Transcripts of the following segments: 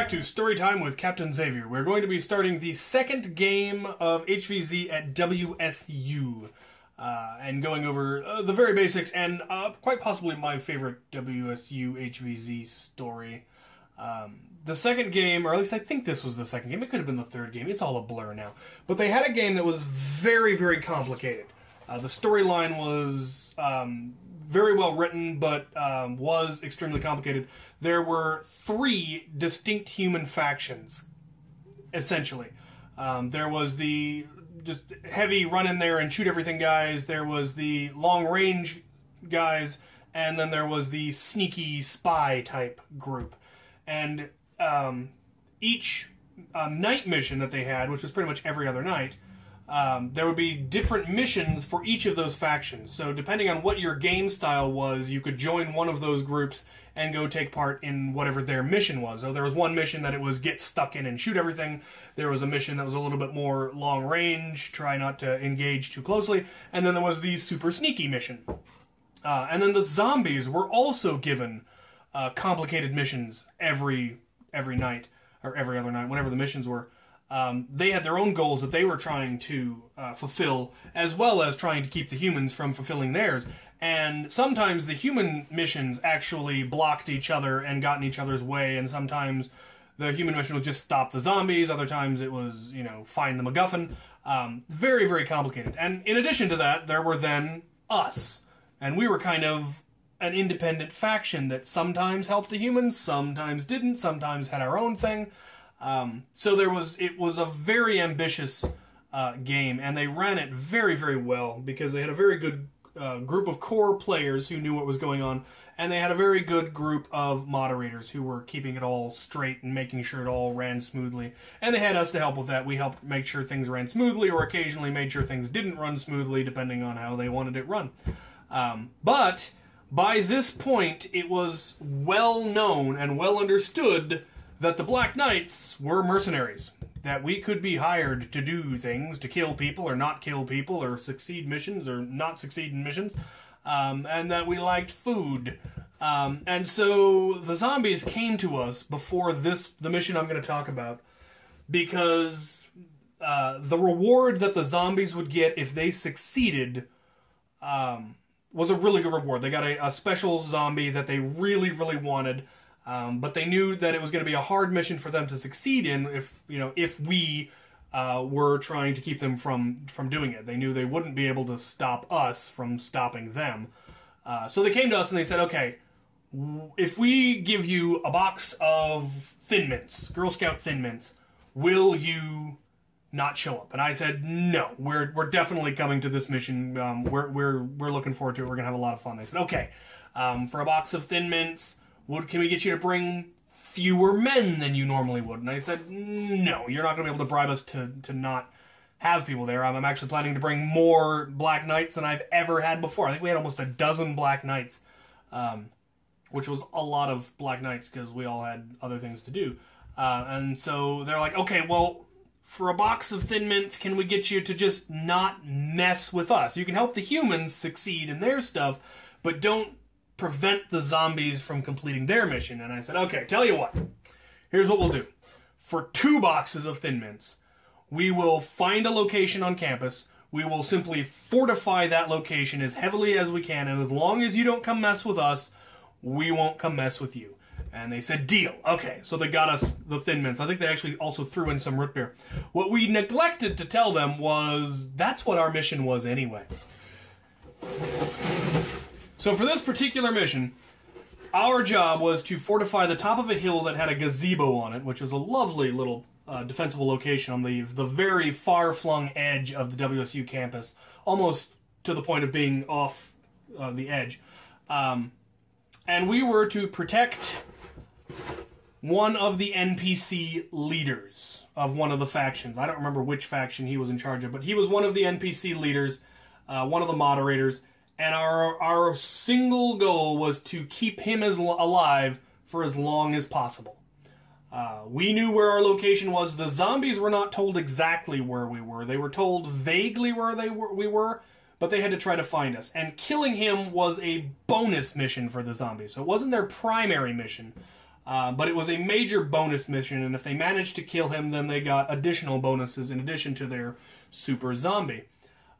back to Storytime with Captain Xavier. We're going to be starting the second game of HVZ at WSU. And going over the very basics and quite possibly my favorite WSU HVZ story. The second game, or at least I think this was the second game, it could have been the third game, it's all a blur now. But they had a game that was very, very complicated. The storyline was very well written, but was extremely complicated. There were 3 distinct human factions, essentially. There was the just heavy run in there and shoot everything guys, there was the long range guys, and then there was the sneaky spy type group. And each night mission that they had, which was pretty much every other night, there would be different missions for each of those factions. So depending on what your game style was, you could join one of those groups and go take part in whatever their mission was. So there was one mission that it was get stuck in and shoot everything. There was a mission that was a little bit more long range, try not to engage too closely. And then there was the super sneaky mission. And then the zombies were also given complicated missions every night, or every other night, whenever the missions were. They had their own goals that they were trying to fulfill, as well as trying to keep the humans from fulfilling theirs. And sometimes the human missions actually blocked each other and got in each other's way, and sometimes the human mission was just stop the zombies, other times it was, you know, find the MacGuffin. Very, very complicated. And in addition to that, there were then us. And we were kind of an independent faction that sometimes helped the humans, sometimes didn't, sometimes had our own thing. So it was a very ambitious game, and they ran it very, very well because they had a very good group of core players who knew what was going on, and they had a very good group of moderators who were keeping it all straight and making sure it all ran smoothly. And they had us to help with that. We helped make sure things ran smoothly, or occasionally made sure things didn't run smoothly, depending on how they wanted it run. But by this point, it was well known and well understood that the Black Knights were mercenaries, that we could be hired to do things, to kill people or not kill people, or succeed missions or not succeed in missions, and that we liked food. And so the zombies came to us before the mission I'm going to talk about, because the reward that the zombies would get if they succeeded was a really good reward. They got a special zombie that they really, really wanted. But they knew that it was going to be a hard mission for them to succeed in if we were trying to keep them from doing it. They knew they wouldn't be able to stop us from stopping them. So they came to us and they said, okay, if we give you a box of Thin Mints, Girl Scout Thin Mints, will you not show up? And I said, no, we're definitely coming to this mission. We're looking forward to it. We're going to have a lot of fun. They said, okay, for a box of Thin Mints, can we get you to bring fewer men than you normally would? And I said, no, you're not going to be able to bribe us to not have people there. I'm actually planning to bring more Black Knights than I've ever had before. I think we had almost a dozen Black Knights, which was a lot of Black Knights because we all had other things to do. And so they're like, okay, well, for a box of Thin Mints, can we get you to just not mess with us? You can help the humans succeed in their stuff, but don't prevent the zombies from completing their mission. And I said, okay, tell you what, here's what we'll do. For 2 boxes of Thin Mints, we will find a location on campus, we will simply fortify that location as heavily as we can, and as long as you don't come mess with us, we won't come mess with you. And they said, deal. Okay, so they got us the Thin Mints. I think they actually also threw in some root beer. What we neglected to tell them was that's what our mission was anyway. So for this particular mission, our job was to fortify the top of a hill that had a gazebo on it, which was a lovely little defensible location on the very far-flung edge of the WSU campus, almost to the point of being off the edge. And we were to protect one of the NPC leaders of one of the factions. I don't remember which faction he was in charge of, but he was one of the NPC leaders, one of the moderators. And our single goal was to keep him alive for as long as possible. We knew where our location was. The zombies were not told exactly where we were. They were told vaguely where we were, but they had to try to find us. And killing him was a bonus mission for the zombies. So it wasn't their primary mission. But it was a major bonus mission, and if they managed to kill him, then they got additional bonuses in addition to their super zombie.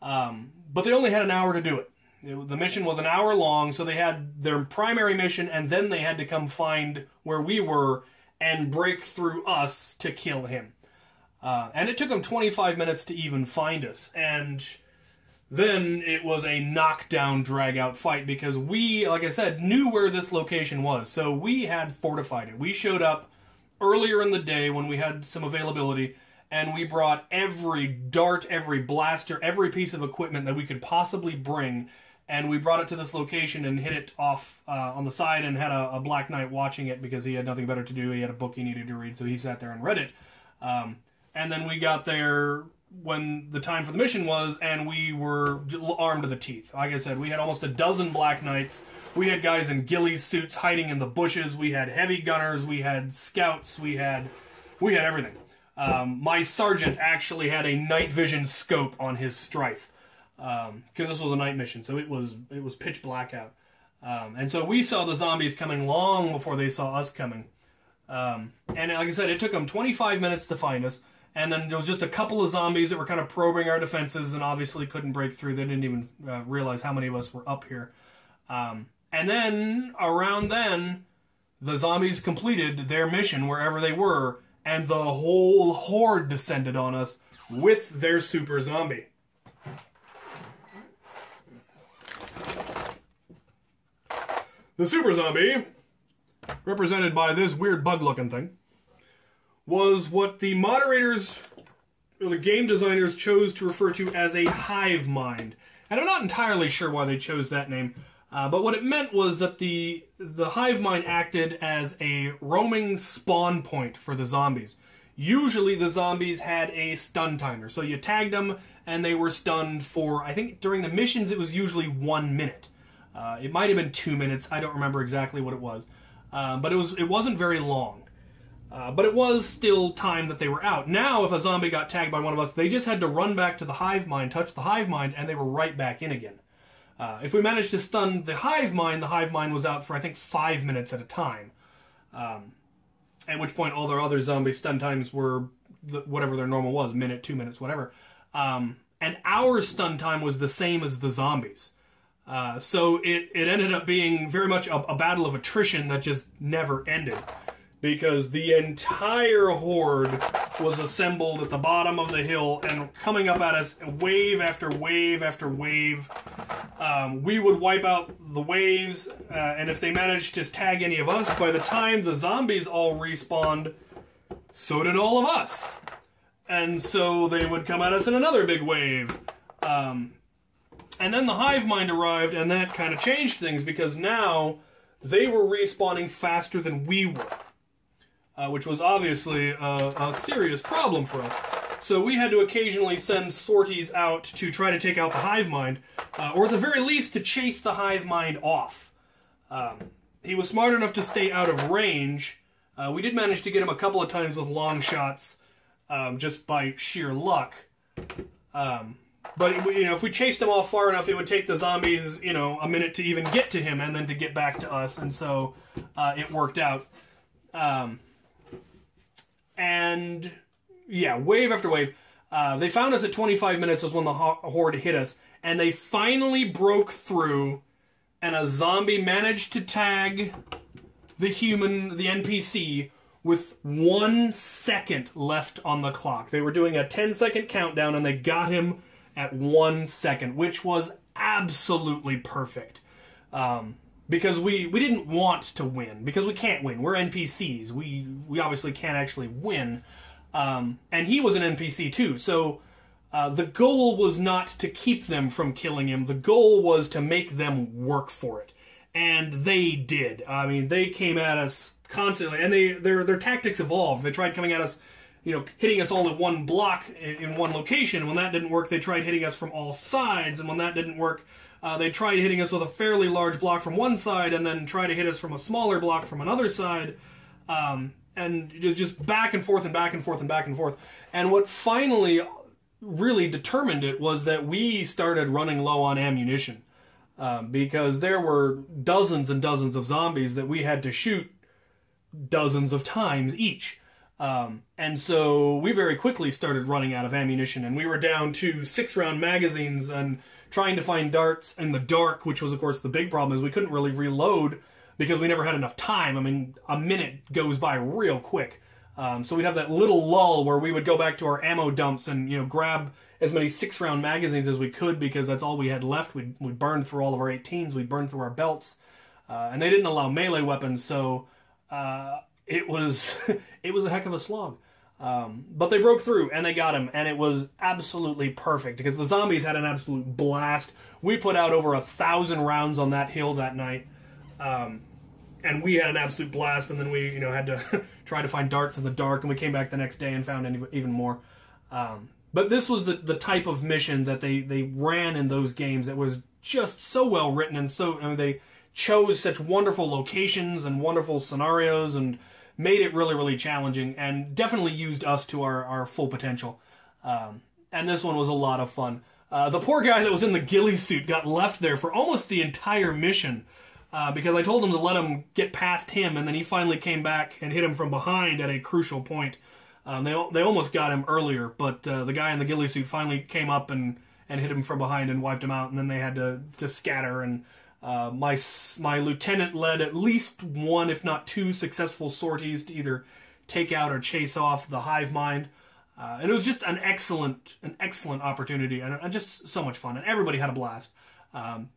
But they only had an hour to do it. The mission was an hour long, so they had their primary mission, and then they had to come find where we were and break through us to kill him. And it took them 25 minutes to even find us. And then it was a knockdown, drag-out fight because we, like I said, knew where this location was. So we had fortified it. We showed up earlier in the day when we had some availability, and we brought every dart, every blaster, every piece of equipment that we could possibly bring, and we brought it to this location and hid it off on the side and had a Black Knight watching it because he had nothing better to do. He had a book he needed to read, so he sat there and read it. And then we got there when the time for the mission was, and we were armed to the teeth. Like I said, we had almost a dozen Black Knights. We had guys in ghillie suits hiding in the bushes. We had heavy gunners. We had scouts. We had everything. My sergeant actually had a night vision scope on his strife. Because this was a night mission, so it was pitch black out. And so we saw the zombies coming long before they saw us coming. And like I said, it took them 25 minutes to find us, and then there was just a couple of zombies that were kind of probing our defenses and obviously couldn't break through. They didn't even realize how many of us were up here. And then, around then, the zombies completed their mission wherever they were, and the whole horde descended on us with their super zombie. The super zombie, represented by this weird bug-looking thing, was what the moderators, or the game designers, chose to refer to as a hive mind. And I'm not entirely sure why they chose that name, but what it meant was that the hive mind acted as a roaming spawn point for the zombies. Usually the zombies had a stun timer, so you tagged them and they were stunned for, I think during the missions it was usually 1 minute. It might have been 2 minutes. I don't remember exactly what it was. But it wasn't very long. But it was still time that they were out. Now, if a zombie got tagged by one of us, they just had to run back to the hive mind, touch the hive mind, and they were right back in again. If we managed to stun the hive mind was out for, I think, 5 minutes at a time. At which point all their other zombie stun times were whatever their normal was, minute, 2 minutes, whatever. And our stun time was the same as the zombies. So it ended up being very much a battle of attrition that just never ended. Because the entire horde was assembled at the bottom of the hill and coming up at us wave after wave after wave. We would wipe out the waves, and if they managed to tag any of us, by the time the zombies all respawned, so did all of us. And so they would come at us in another big wave. And then the hive mind arrived, and that kind of changed things, because now they were respawning faster than we were. Which was obviously a serious problem for us. So we had to occasionally send sorties out to try to take out the hive mind, or at the very least to chase the hive mind off. He was smart enough to stay out of range. We did manage to get him a couple of times with long shots, just by sheer luck. But if we chased him off far enough, it would take the zombies, a minute to even get to him and then to get back to us, and so it worked out. And yeah, wave after wave. They found us at 25 minutes was when the horde hit us, and they finally broke through, and a zombie managed to tag the human, the NPC, with 1 second left on the clock. They were doing a 10-second countdown, and they got him at 1 second, which was absolutely perfect. Because we didn't want to win, because we can't win. We're NPCs. We obviously can't actually win. And he was an NPC too, so the goal was not to keep them from killing him. The goal was to make them work for it. And they did. I mean, they came at us constantly, and their tactics evolved. They tried coming at us, hitting us all at one block in one location. When that didn't work, they tried hitting us from all sides, and when that didn't work, they tried hitting us with a fairly large block from one side, and then tried to hit us from a smaller block from another side. And it was just back and forth and back and forth and back and forth. And what finally really determined it was that we started running low on ammunition. Because there were dozens and dozens of zombies that we had to shoot dozens of times each. And so we very quickly started running out of ammunition, and we were down to 6-round magazines and trying to find darts in the dark, which was, of course, the big problem, is we couldn't really reload because we never had enough time. I mean, a minute goes by real quick. So we'd have that little lull where we would go back to our ammo dumps and, you know, grab as many 6-round magazines as we could because that's all we had left. We'd burned through all of our 18s. We'd burned through our belts. And they didn't allow melee weapons, so it was it was a heck of a slog. But they broke through, and they got him, and it was absolutely perfect because the zombies had an absolute blast. We put out over 1,000 rounds on that hill that night. And we had an absolute blast, and then we, you know, had to try to find darts in the dark, and we came back the next day and found even more. But this was the type of mission that they ran in those games that was just so well written, and so, I mean, they chose such wonderful locations and wonderful scenarios and made it really, really challenging, and definitely used us to our full potential. And this one was a lot of fun. The poor guy that was in the ghillie suit got left there for almost the entire mission. Because I told him to let him get past him, and then he finally came back and hit him from behind at a crucial point. They almost got him earlier, but the guy in the ghillie suit finally came up and hit him from behind and wiped him out, and then they had to scatter. And my lieutenant led at least one, if not two, successful sorties to either take out or chase off the hive mind. And it was just an excellent opportunity, and just so much fun, and everybody had a blast.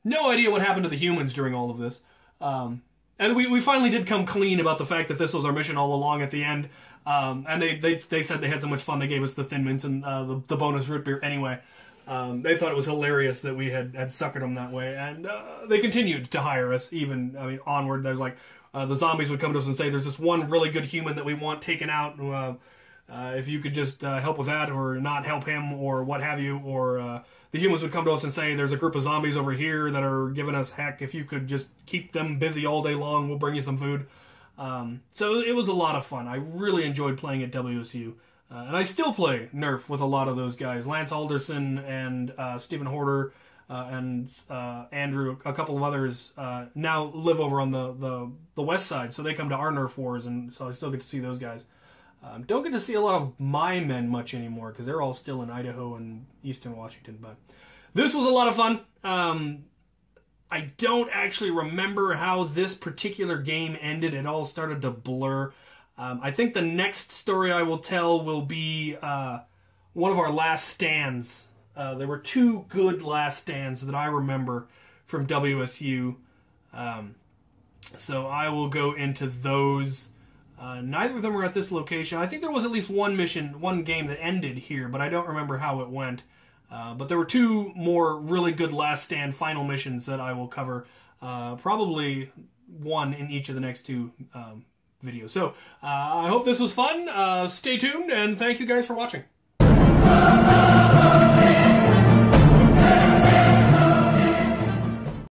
No idea what happened to the humans during all of this. And we finally did come clean about the fact that this was our mission all along at the end. And they said they had so much fun they gave us the Thin Mints and the bonus root beer anyway. They thought it was hilarious that we had suckered them that way. And they continued to hire us even, I mean, onward. There's like, the zombies would come to us and say, there's this one really good human that we want taken out. If you could just help with that or not help him or what have you, or the humans would come to us and say, there's a group of zombies over here that are giving us heck. If you could just keep them busy all day long, we'll bring you some food. So it was a lot of fun. I really enjoyed playing at WSU. And I still play Nerf with a lot of those guys. Lance Alderson and Stephen Horder and Andrew, a couple of others, now live over on the west side. So they come to our Nerf wars, and so I still get to see those guys. Don't get to see a lot of my men much anymore because they're all still in Idaho and Eastern Washington. But this was a lot of fun. I don't actually remember how this particular game ended. It all started to blur. I think the next story I will tell will be one of our last stands. There were 2 good last stands that I remember from WSU. So I will go into those. Neither of them were at this location. I think there was at least one game that ended here, but I don't remember how it went. But there were 2 more really good last stand final missions that I will cover. Probably one in each of the next 2 videos. So I hope this was fun. Stay tuned, and thank you guys for watching.